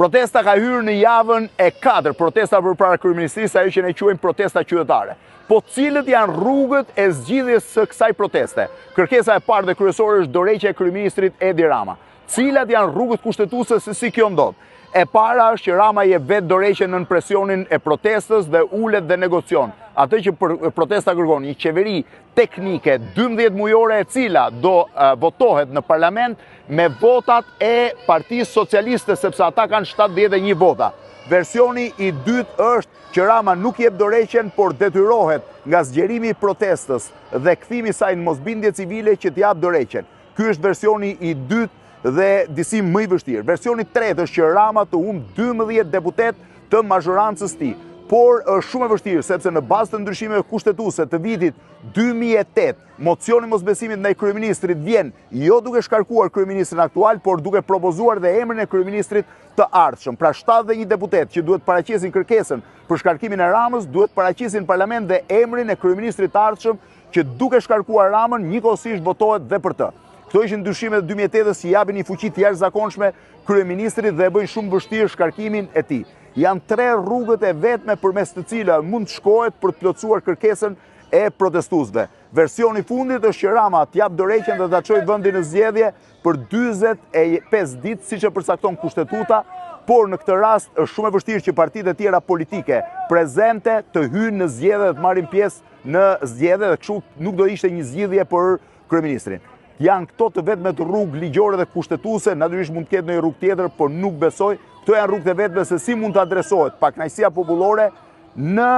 Protesta ka hyrë në javën e 4, protesta përpara kryeministrisë, ajo që ne quajmë protesta qytetare. Po cilët janë rrugët e zgjidhjes së kësaj proteste? Kërkesa e parë dhe kryesore është dorëheqja e kryeministrit Edi Rama. Cilat janë rrugët kushtetuese se si kjo ndodh? E para është që Rama je vetë dorëheqje nën presionin e protestës dhe ulet dhe negocion. Atë që protesta kërkon, një qeveri teknike 12 mujore e cila do votohet në parlament me votat e Partisë Socialiste, sepse ata kanë 71 vota. Versioni i dytë është që Rama nuk jep dorëheqjen, por detyrohet nga zgjerimi i protestës dhe kthimi i saj në mosbindje civile që t'jap dorëheqjen. Ky është versioni i dytë dhe disi më i vështirë. Versioni i tretë është që Rama të humbë 12 deputet të mazhorancës tij. Por është shumë e vështirë, sepse në bazë të ndryshimeve kushtetuese të vitit 2008, mocioni mosbesimit ndaj kryeministrit vjen jo duke shkarkuar kryeministrin aktual, por duke propozuar dhe emrin e kryeministrit të ardhshëm. Pra 71 deputet që duhet paraqesin kërkesën për shkarkimin e Ramës, duhet paraqesin në parlament dhe emrin e kryeministrit të ardhshëm që duke shkarkuar Ramën njëkohësisht votohet dhe për të. Këto ishin ndryshimet e 2008 që japin një fuqi të jashtëzakonshme kryeministrit dhe e bëjnë shumë vështirë shkarkimin e tij. Janë 3 rrugët e vetme përmes të cilave mund të shkohet për të plotësuar kërkesën e protestuesve. Versioni i fundit është që Rama t'jap dorëheqjen dhe ta çojë vendin në zgjedhje për 45 ditë, siç e përcakton kushtetuta, por në këtë rast është shumë e vështirë që partitë e tjera politike prezente të hyjnë në zgjedhje dhe të marrin pjesë në zgjedhje dhe kështu nuk do ishte një zgjidhje për kryeministrin. Janë këto të vetmet rrugë ligjore dhe kushtetuese, natyrisht mund të ketë ndonjë rrugë tjetër, por nuk besoj. Këto janë rrugët e vetme se si mund të adresohet pakënaqësia popullore në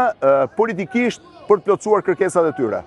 politikisht për të plotësuar kërkesat e tyre.